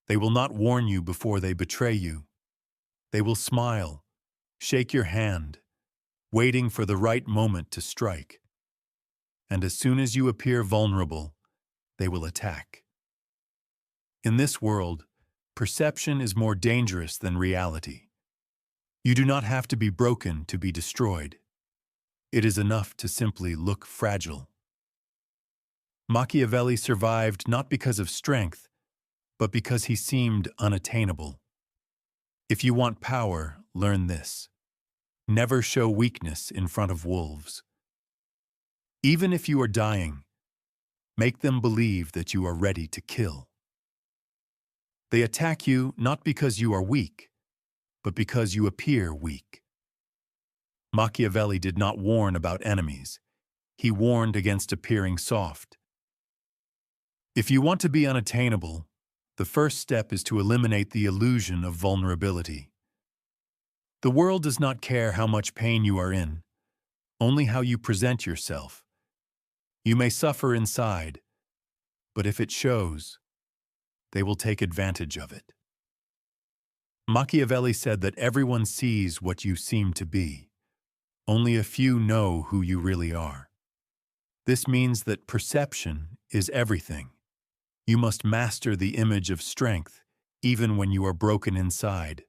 They will not warn you before they betray you. They will smile, shake your hand, waiting for the right moment to strike. And as soon as you appear vulnerable, they will attack. In this world, perception is more dangerous than reality. You do not have to be broken to be destroyed. It is enough to simply look fragile. Machiavelli survived not because of strength, but because he seemed unattainable. If you want power, learn this. Never show weakness in front of wolves. Even if you are dying, make them believe that you are ready to kill. They attack you not because you are weak, but because you appear weak. Machiavelli did not warn about enemies. He warned against appearing soft. If you want to be unattainable, the first step is to eliminate the illusion of vulnerability. The world does not care how much pain you are in, only how you present yourself. You may suffer inside, but if it shows, they will take advantage of it. Machiavelli said that everyone sees what you seem to be. Only a few know who you really are. This means that perception is everything. You must master the image of strength, even when you are broken inside.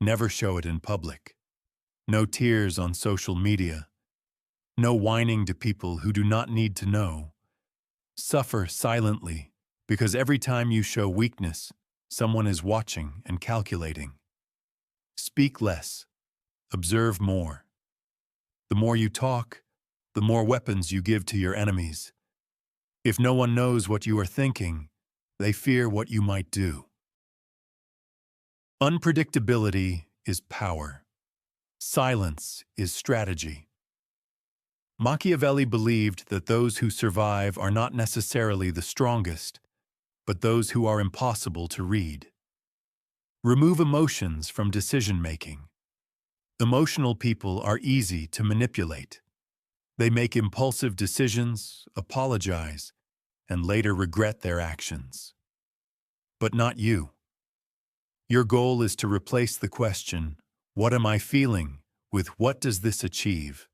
Never show it in public. No tears on social media. No whining to people who do not need to know. Suffer silently, because every time you show weakness, someone is watching and calculating. Speak less. Observe more. The more you talk, the more weapons you give to your enemies. If no one knows what you are thinking, they fear what you might do. Unpredictability is power. Silence is strategy. Machiavelli believed that those who survive are not necessarily the strongest, but those who are impossible to read. Remove emotions from decision-making. Emotional people are easy to manipulate. They make impulsive decisions, apologize, and later regret their actions. But not you. Your goal is to replace the question, "What am I feeling?" with "What does this achieve?"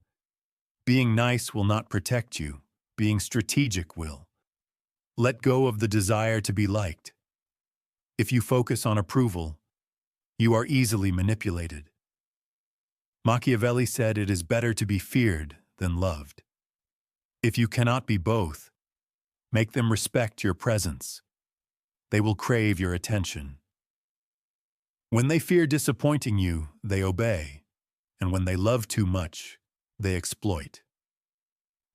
Being nice will not protect you. Being strategic will. Let go of the desire to be liked. If you focus on approval, you are easily manipulated. Machiavelli said it is better to be feared than loved. If you cannot be both, make them respect your presence. They will crave your attention. When they fear disappointing you, they obey, and when they love too much, they exploit.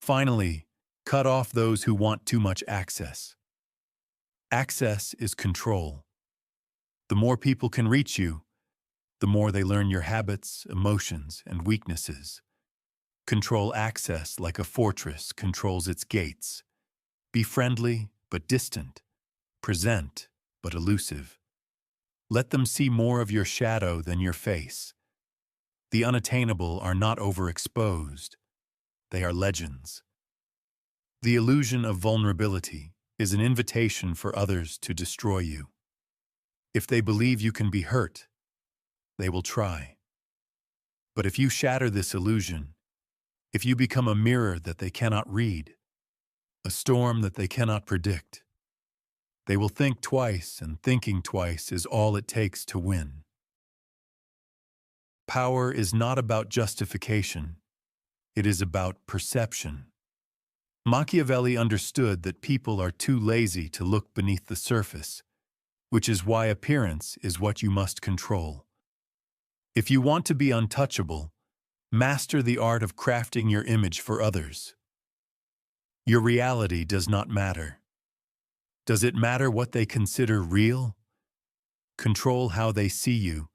Finally, cut off those who want too much access. Access is control. The more people can reach you, the more they learn your habits, emotions, and weaknesses. Control access like a fortress controls its gates. Be friendly but distant. Present but elusive. Let them see more of your shadow than your face. The unattainable are not overexposed. They are legends. The illusion of vulnerability is an invitation for others to destroy you. If they believe you can be hurt, they will try. But if you shatter this illusion, if you become a mirror that they cannot read, a storm that they cannot predict, they will think twice, and thinking twice is all it takes to win. Power is not about justification. It is about perception. Machiavelli understood that people are too lazy to look beneath the surface, which is why appearance is what you must control. If you want to be untouchable, master the art of crafting your image for others. Your reality does not matter. Does it matter what they consider real? Control how they see you,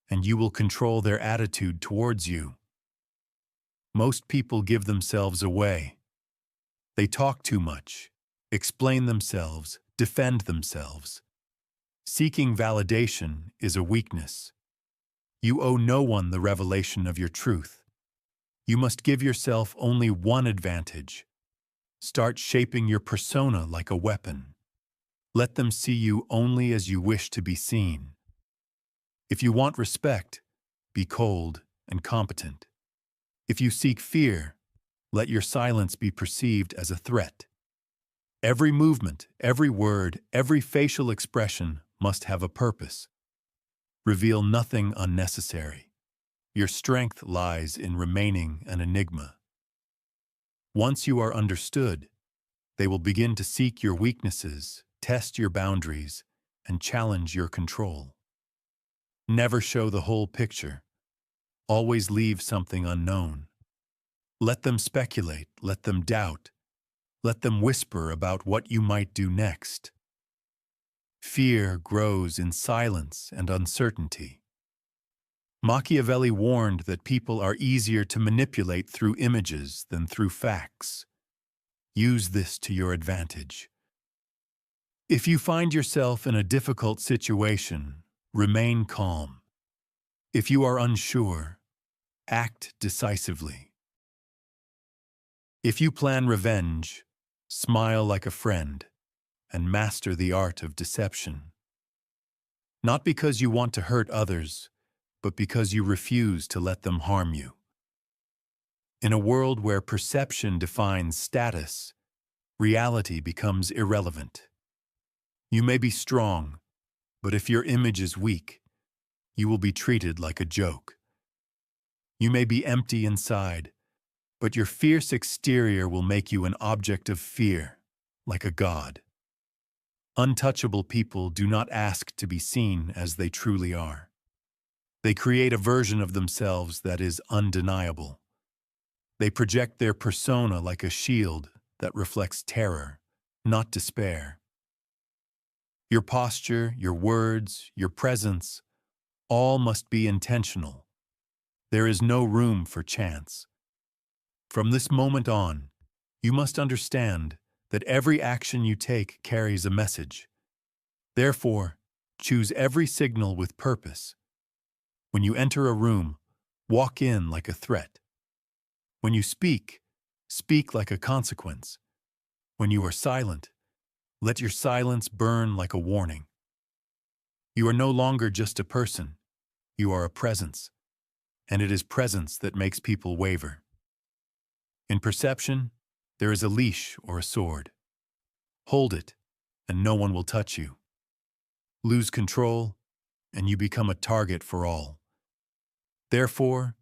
and you will control their attitude towards you. Most people give themselves away. They talk too much, explain themselves, defend themselves. Seeking validation is a weakness. You owe no one the revelation of your truth. You must give yourself only one advantage. Start shaping your persona like a weapon. Let them see you only as you wish to be seen. If you want respect, be cold and competent. If you seek fear, let your silence be perceived as a threat. Every movement, every word, every facial expression must have a purpose. Reveal nothing unnecessary. Your strength lies in remaining an enigma. Once you are understood, they will begin to seek your weaknesses, test your boundaries, and challenge your control. Never show the whole picture. Always leave something unknown. Let them speculate, let them doubt, let them whisper about what you might do next. Fear grows in silence and uncertainty. Machiavelli warned that people are easier to manipulate through images than through facts. Use this to your advantage. If you find yourself in a difficult situation, remain calm. If you are unsure, act decisively. If you plan revenge, smile like a friend and master the art of deception. Not because you want to hurt others, but because you refuse to let them harm you. In a world where perception defines status, reality becomes irrelevant. You may be strong, but if your image is weak, you will be treated like a joke. You may be empty inside, but your fierce exterior will make you an object of fear, like a god. Untouchable people do not ask to be seen as they truly are. They create a version of themselves that is undeniable. They project their persona like a shield that reflects terror, not despair. Your posture, your words, your presence, all must be intentional. There is no room for chance. From this moment on, you must understand that every action you take carries a message. Therefore, choose every signal with purpose. When you enter a room, walk in like a threat. When you speak, speak like a consequence. When you are silent, let your silence burn like a warning. You are no longer just a person, you are a presence, and it is presence that makes people waver. In perception, there is a leash or a sword. Hold it, and no one will touch you. Lose control, and you become a target for all. Therefore,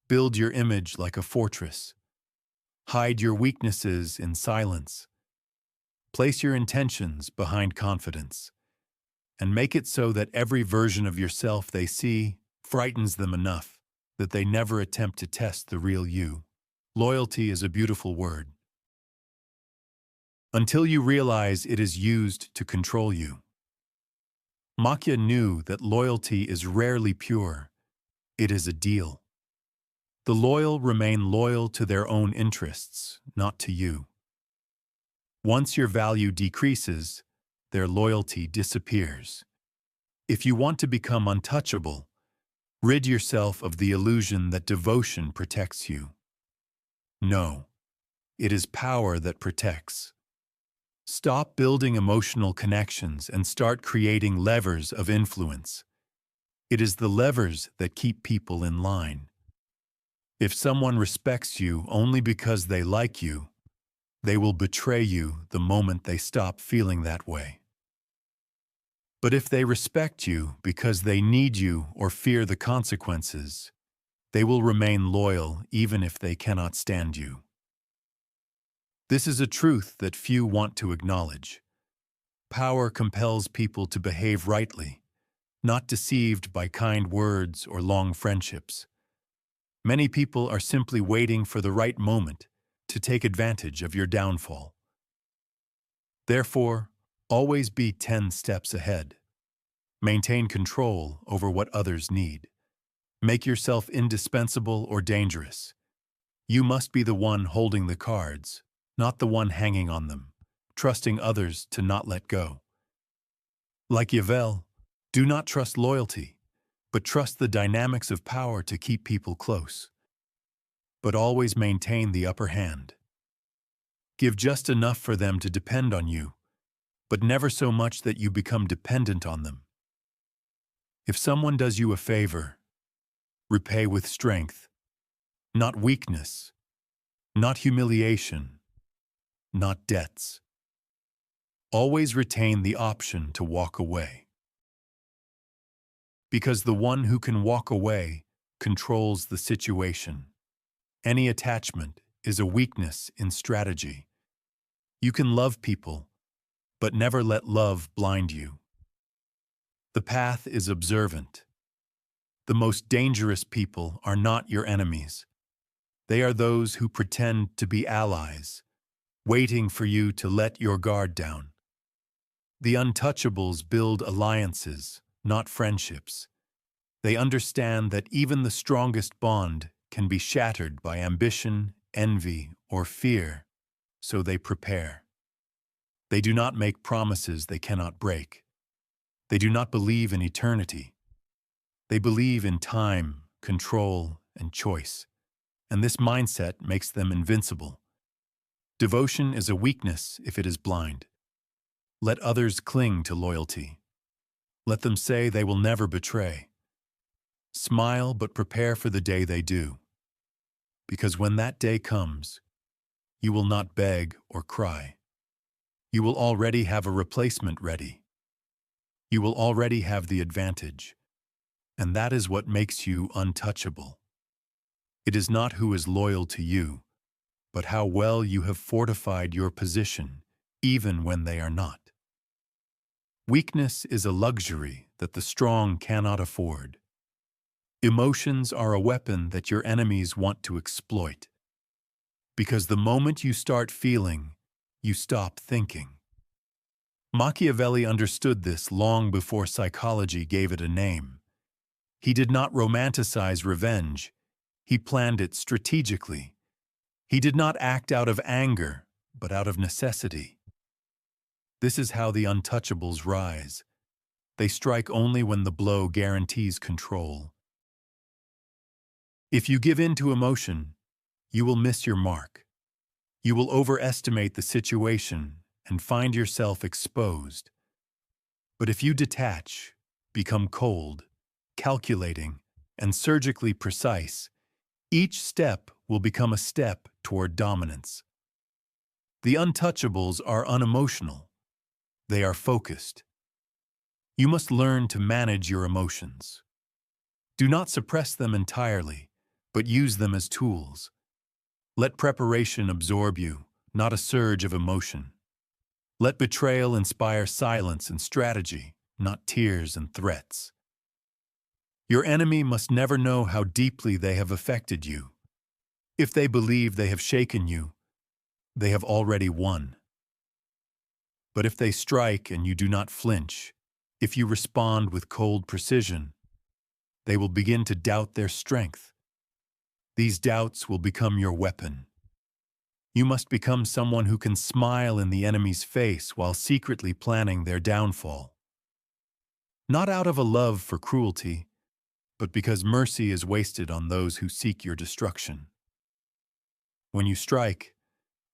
build your image like a fortress. Hide your weaknesses in silence. Place your intentions behind confidence, and make it so that every version of yourself they see frightens them enough that they never attempt to test the real you. Loyalty is a beautiful word. Until you realize it is used to control you. Machiavelli knew that loyalty is rarely pure. It is a deal. The loyal remain loyal to their own interests, not to you. Once your value decreases, their loyalty disappears. If you want to become untouchable, rid yourself of the illusion that devotion protects you. No, it is power that protects. Stop building emotional connections and start creating levers of influence. It is the levers that keep people in line. If someone respects you only because they like you, they will betray you the moment they stop feeling that way. But if they respect you because they need you or fear the consequences, they will remain loyal even if they cannot stand you. This is a truth that few want to acknowledge. Power compels people to behave rightly, not deceived by kind words or long friendships. Many people are simply waiting for the right moment to take advantage of your downfall. Therefore, always be 10 steps ahead. Maintain control over what others need. Make yourself indispensable or dangerous. You must be the one holding the cards, not the one hanging on them, trusting others to not let go. Like Machiavelli, do not trust loyalty, but trust the dynamics of power to keep people close. But always maintain the upper hand. Give just enough for them to depend on you, but never so much that you become dependent on them. If someone does you a favor, repay with strength, not weakness, not humiliation, not debts. Always retain the option to walk away. Because the one who can walk away controls the situation. Any attachment is a weakness in strategy. You can love people, but never let love blind you. The path is observant. The most dangerous people are not your enemies. They are those who pretend to be allies, waiting for you to let your guard down. The untouchables build alliances, not friendships. They understand that even the strongest bond can be shattered by ambition, envy, or fear, so they prepare. They do not make promises they cannot break. They do not believe in eternity. They believe in time, control, and choice, and this mindset makes them invincible. Devotion is a weakness if it is blind. Let others cling to loyalty. Let them say they will never betray. Smile, but prepare for the day they do. Because when that day comes, you will not beg or cry. You will already have a replacement ready. You will already have the advantage. And that is what makes you untouchable. It is not who is loyal to you, but how well you have fortified your position, even when they are not. Weakness is a luxury that the strong cannot afford. Emotions are a weapon that your enemies want to exploit. Because the moment you start feeling, you stop thinking. Machiavelli understood this long before psychology gave it a name. He did not romanticize revenge. He planned it strategically. He did not act out of anger, but out of necessity. This is how the untouchables rise. They strike only when the blow guarantees control. If you give in to emotion, you will miss your mark. You will overestimate the situation and find yourself exposed. But if you detach, become cold, calculating, and surgically precise, each step will become a step toward dominance. The untouchables are unemotional. They are focused. You must learn to manage your emotions. Do not suppress them entirely, but use them as tools. Let preparation absorb you, not a surge of emotion. Let betrayal inspire silence and strategy, not tears and threats. Your enemy must never know how deeply they have affected you. If they believe they have shaken you, they have already won. But if they strike and you do not flinch, if you respond with cold precision, they will begin to doubt their strength. These doubts will become your weapon. You must become someone who can smile in the enemy's face while secretly planning their downfall. Not out of a love for cruelty, but because mercy is wasted on those who seek your destruction. When you strike,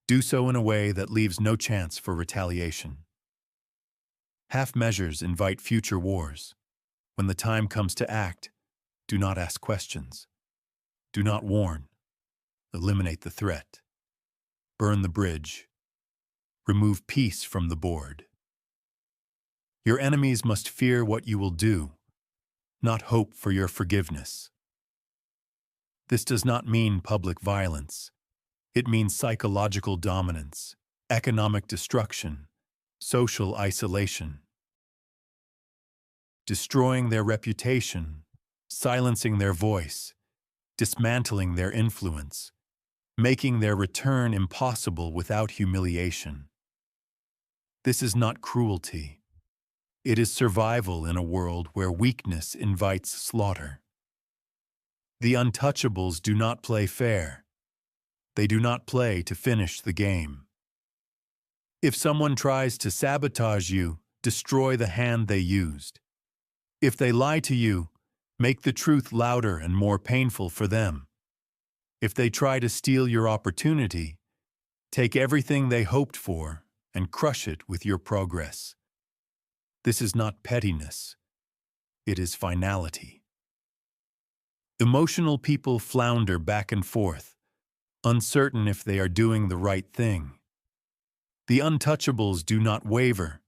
do so in a way that leaves no chance for retaliation. Half measures invite future wars. When the time comes to act, do not ask questions. Do not warn. Eliminate the threat. Burn the bridge. Remove peace from the board. Your enemies must fear what you will do, not hope for your forgiveness. This does not mean public violence. It means psychological dominance, economic destruction, social isolation. Destroying their reputation, silencing their voice, dismantling their influence, making their return impossible without humiliation. This is not cruelty. It is survival in a world where weakness invites slaughter. The untouchables do not play fair. They do not play to finish the game. If someone tries to sabotage you, destroy the hand they used. If they lie to you, make the truth louder and more painful for them. If they try to steal your opportunity, take everything they hoped for and crush it with your progress. This is not pettiness. It is finality. Emotional people flounder back and forth, uncertain if they are doing the right thing. The untouchables do not waver.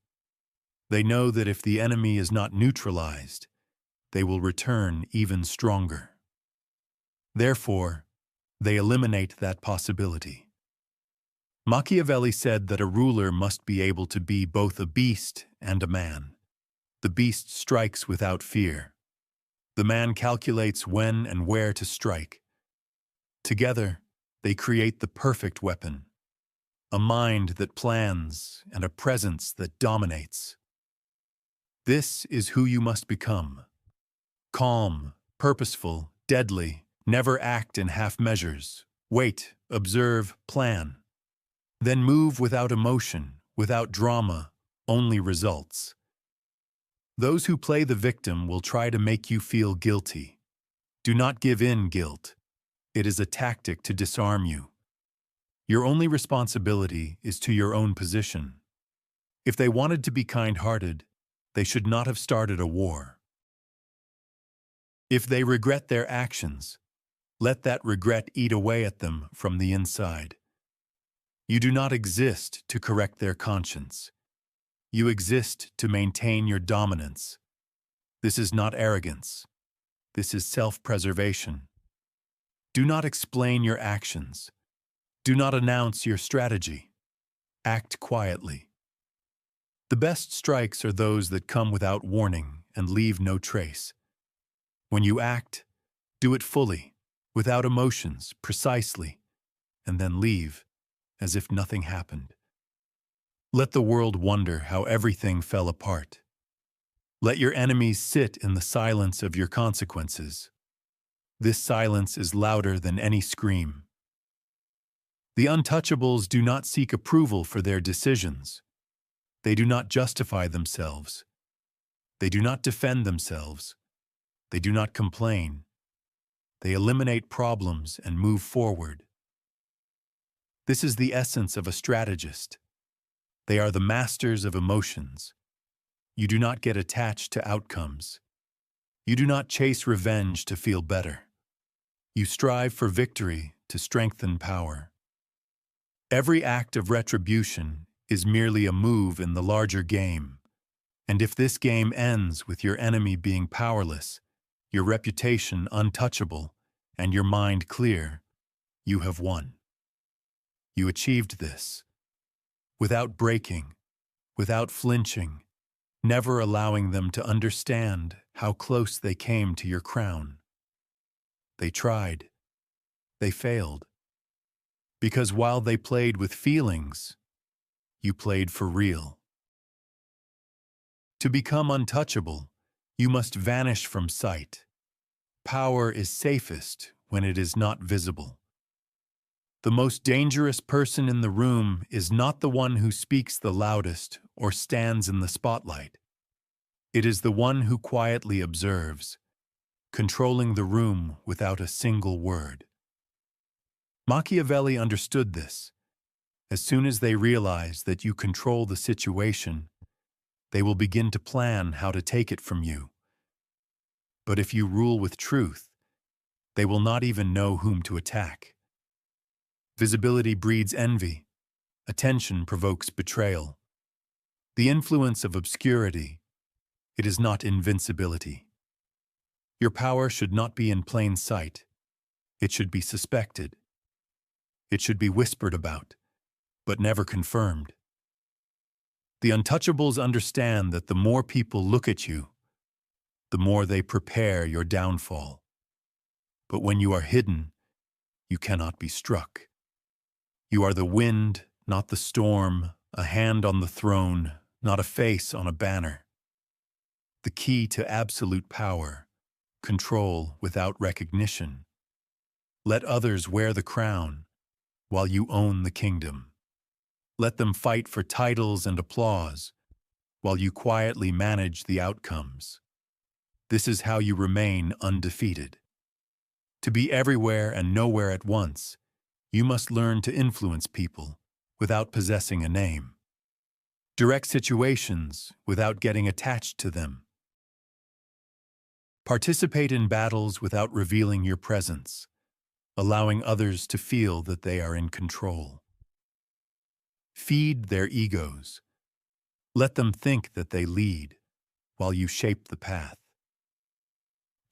They know that if the enemy is not neutralized, they will return even stronger. Therefore, they eliminate that possibility. Machiavelli said that a ruler must be able to be both a beast and a man. The beast strikes without fear. The man calculates when and where to strike. Together, they create the perfect weapon, a mind that plans and a presence that dominates. This is who you must become. Calm, purposeful, deadly, never act in half measures. Wait, observe, plan. Then move without emotion, without drama, only results. Those who play the victim will try to make you feel guilty. Do not give in guilt. It is a tactic to disarm you. Your only responsibility is to your own position. If they wanted to be kind-hearted, they should not have started a war. If they regret their actions, let that regret eat away at them from the inside. You do not exist to correct their conscience. You exist to maintain your dominance. This is not arrogance. This is self-preservation. Do not explain your actions. Do not announce your strategy. Act quietly. The best strikes are those that come without warning and leave no trace. When you act, do it fully, without emotions, precisely, and then leave as if nothing happened. Let the world wonder how everything fell apart. Let your enemies sit in the silence of your consequences. This silence is louder than any scream. The untouchables do not seek approval for their decisions. They do not justify themselves. They do not defend themselves. They do not complain. They eliminate problems and move forward. This is the essence of a strategist. They are the masters of emotions. You do not get attached to outcomes. You do not chase revenge to feel better. You strive for victory to strengthen power. Every act of retribution is merely a move in the larger game. And if this game ends with your enemy being powerless, your reputation untouchable, and your mind clear, you have won. You achieved this. Without breaking, without flinching, never allowing them to understand how close they came to your crown. They tried. They failed. Because while they played with feelings, you played for real. To become untouchable, you must vanish from sight. Power is safest when it is not visible. The most dangerous person in the room is not the one who speaks the loudest or stands in the spotlight. It is the one who quietly observes, controlling the room without a single word. Machiavelli understood this. As soon as they realize that you control the situation, they will begin to plan how to take it from you. But if you rule with truth, they will not even know whom to attack. Visibility breeds envy. Attention provokes betrayal. The influence of obscurity, it is not invincibility. Your power should not be in plain sight. It should be suspected. It should be whispered about, but never confirmed. The untouchables understand that the more people look at you, the more they prepare your downfall. But when you are hidden, you cannot be struck. You are the wind, not the storm, a hand on the throne, not a face on a banner. The key to absolute power, control without recognition. Let others wear the crown, while you own the kingdom. Let them fight for titles and applause, while you quietly manage the outcomes. This is how you remain undefeated. To be everywhere and nowhere at once, you must learn to influence people without possessing a name. Direct situations without getting attached to them. Participate in battles without revealing your presence, allowing others to feel that they are in control. Feed their egos. Let them think that they lead, while you shape the path.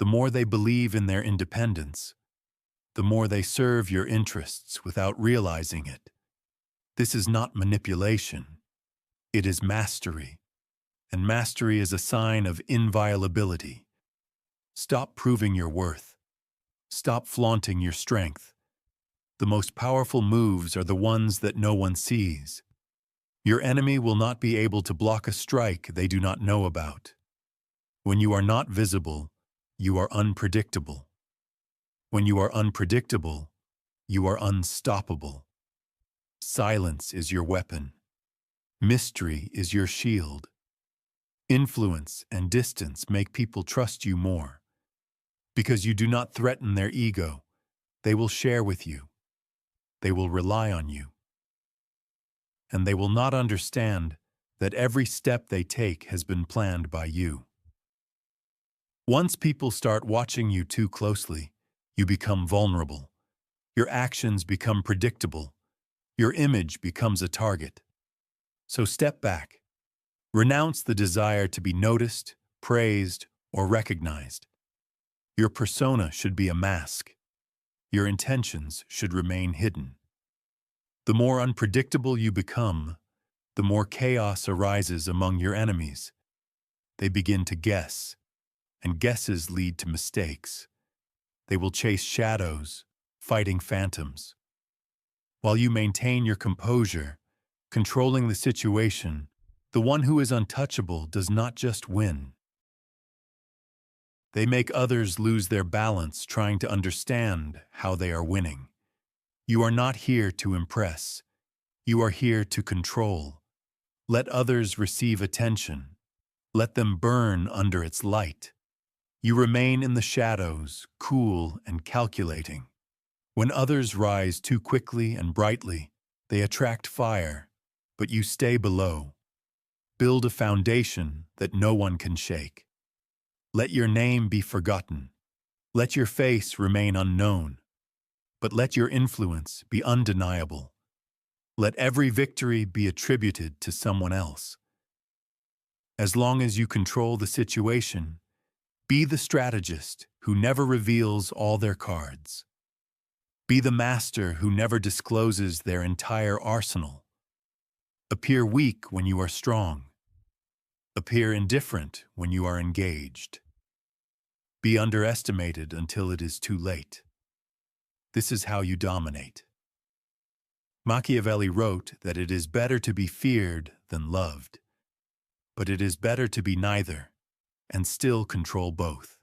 The more they believe in their independence, the more they serve your interests without realizing it. This is not manipulation. It is mastery, and mastery is a sign of inviolability. Stop proving your worth. Stop flaunting your strength. The most powerful moves are the ones that no one sees. Your enemy will not be able to block a strike they do not know about. When you are not visible, you are unpredictable. When you are unpredictable, you are unstoppable. Silence is your weapon. Mystery is your shield. Influence and distance make people trust you more. Because you do not threaten their ego, they will share with you. They will rely on you. And they will not understand that every step they take has been planned by you. Once people start watching you too closely, you become vulnerable. Your actions become predictable. Your image becomes a target. So step back. Renounce the desire to be noticed, praised, or recognized. Your persona should be a mask. Your intentions should remain hidden. The more unpredictable you become, the more chaos arises among your enemies. They begin to guess, and guesses lead to mistakes. They will chase shadows, fighting phantoms. While you maintain your composure, controlling the situation, the one who is untouchable does not just win. They make others lose their balance trying to understand how they are winning. You are not here to impress. You are here to control. Let others receive attention. Let them burn under its light. You remain in the shadows, cool and calculating. When others rise too quickly and brightly, they attract fire, but you stay below. Build a foundation that no one can shake. Let your name be forgotten. Let your face remain unknown. But let your influence be undeniable. Let every victory be attributed to someone else. As long as you control the situation, be the strategist who never reveals all their cards. Be the master who never discloses their entire arsenal. Appear weak when you are strong. Appear indifferent when you are engaged. Be underestimated until it is too late. This is how you dominate. Machiavelli wrote that it is better to be feared than loved, but it is better to be neither and still control both.